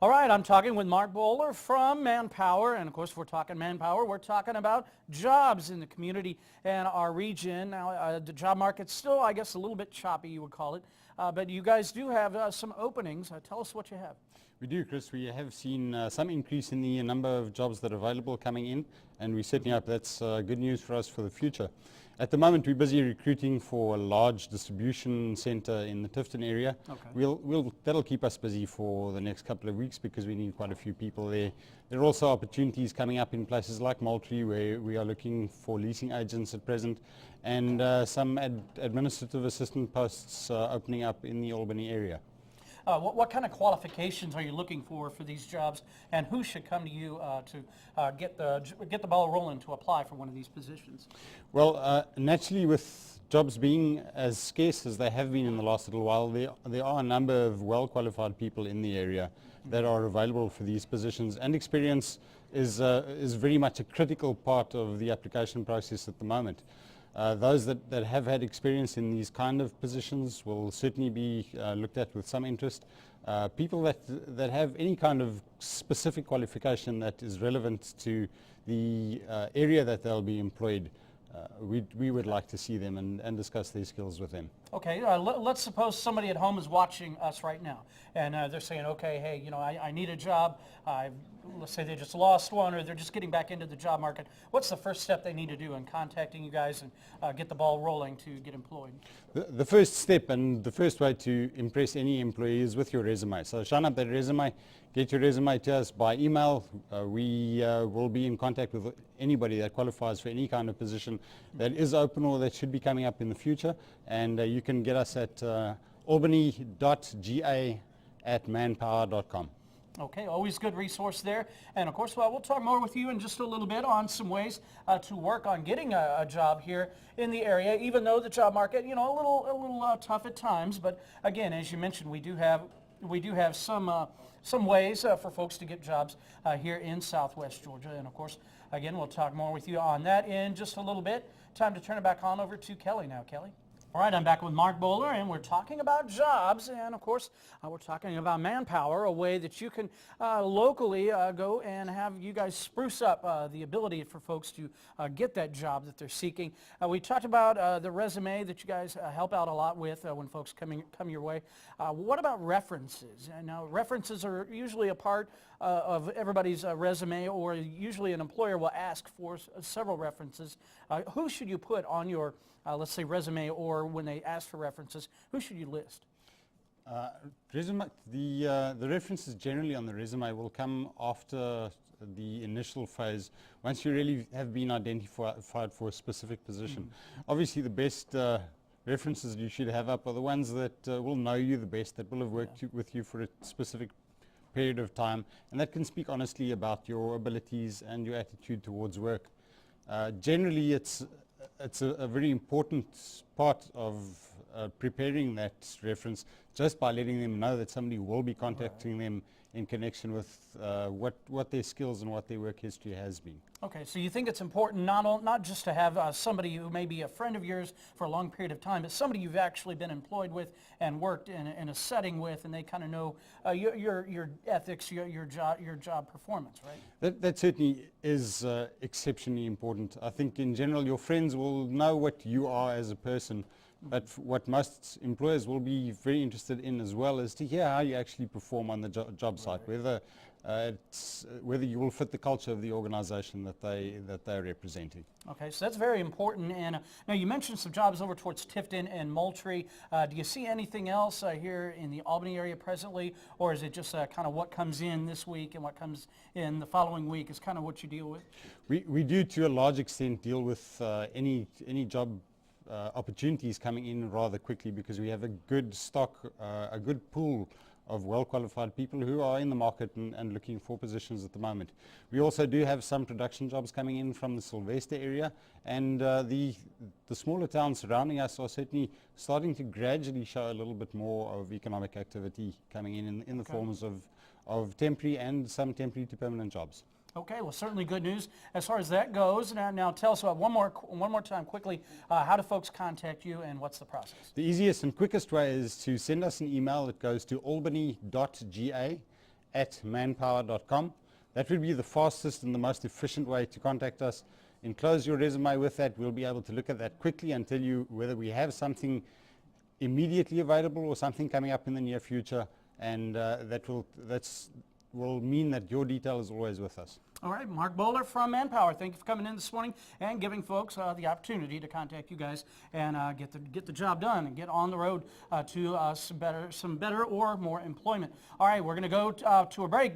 All right, I'm talking with Mark Bowler from Manpower, and of course, if we're talking Manpower, we're talking about jobs in the community and our region. Now, the job market's still, I guess, a little bit choppy, you would call it, but you guys do have some openings. Tell us what you have. We do, Chris. We have seen some increase in the number of jobs that are available coming in, and we certainly hope that's good news for us for the future. At the moment, we're busy recruiting for a large distribution center in the Tifton area. Okay. That'll keep us busy for the next couple of weeks because we need quite a few people there. There are also opportunities coming up in places like Moultrie, where we are looking for leasing agents at present, and some administrative assistant posts opening up in the Albany area. What kind of qualifications are you looking for these jobs, and who should come to you to get the ball rolling to apply for one of these positions? Well, naturally, with jobs being as scarce as they have been in the last little while, there are a number of well-qualified people in the area that are available for these positions, and experience is very much a critical part of the application process at the moment. Those that have had experience in these kind of positions will certainly be looked at with some interest. People that have any kind of specific qualification that is relevant to the area that they'll be employed, we would like to see them and discuss their skills with them. Okay, let's suppose somebody at home is watching us right now, and they're saying, okay, hey, you know, I need a job. Let's say they just lost one, or they're just getting back into the job market. What's the first step they need to do in contacting you guys and get the ball rolling to get employed? The first step and the first way to impress any employee is with your resume. So shine up that resume, get your resume to us by email. We will be in contact with anybody that qualifies for any kind of position that is open or that should be coming up in the future, and you can get us at albany.ga@manpower.com. Okay, always good resource there. And of course, we'll talk more with you in just a little bit on some ways to work on getting a job here in the area, even though the job market, you know, a little tough at times. But again, as you mentioned, we do have some ways for folks to get jobs here in Southwest Georgia. And of course, again, we'll talk more with you on that in just a little bit. Time to turn it back on over to Kelly now. Kelly? All right, I'm back with Mark Bowler, and we're talking about jobs, and of course, we're talking about Manpower, a way that you can locally go and have you guys spruce up the ability for folks to get that job that they're seeking. We talked about the resume that you guys help out a lot with when folks come your way. What about references? Now, references are usually a part of everybody's resume, or usually an employer will ask for several references. Who should you put on your let's say resume, or when they ask for references, who should you list? Resume, the references generally on the resume will come after the initial phase, once you really have been identified for a specific position. Obviously, the best references you should have up are the ones that will know you the best, that will have worked with you for a specific period of time, and that can speak honestly about your abilities and your attitude towards work. Generally, it's a very important part of preparing that reference, just by letting them know that somebody will be contacting them in connection with what their skills and what their work history has been. Okay, so you think it's important not just to have somebody who may be a friend of yours for a long period of time, but somebody you've actually been employed with and worked in a setting with, and they kind of know your ethics, your job performance, right? That certainly is exceptionally important. I think in general your friends will know what you are as a person, but what most employers will be very interested in as well is to hear how you actually perform on the job site, whether you will fit the culture of the organization that they're representing. Okay, so that's very important. And now you mentioned some jobs over towards Tifton and Moultrie. Do you see anything else here in the Albany area presently, or is it just kind of what comes in this week and what comes in the following week is kind of what you deal with? We do to a large extent deal with any job opportunities coming in rather quickly, because we have a good stock, a good pool of well-qualified people who are in the market and looking for positions at the moment. We also do have some production jobs coming in from the Sylvester area, and the smaller towns surrounding us are certainly starting to gradually show a little bit more of economic activity coming in the forms of temporary and some temporary to permanent jobs. Okay, well, certainly good news as far as that goes. Now tell us about one more time quickly, how do folks contact you and what's the process? The easiest and quickest way is to send us an email that goes to albany.ga mark@manpower.com. That will be the fastest and the most efficient way to contact us. Enclose your resume with that. We'll be able to look at that quickly and tell you whether we have something immediately available or something coming up in the near future, and that will mean that your detail is always with us. All right, Mark Bowler from Manpower. Thank you for coming in this morning and giving folks the opportunity to contact you guys and get the job done and get on the road to some better or more employment. All right, we're going to go to a break.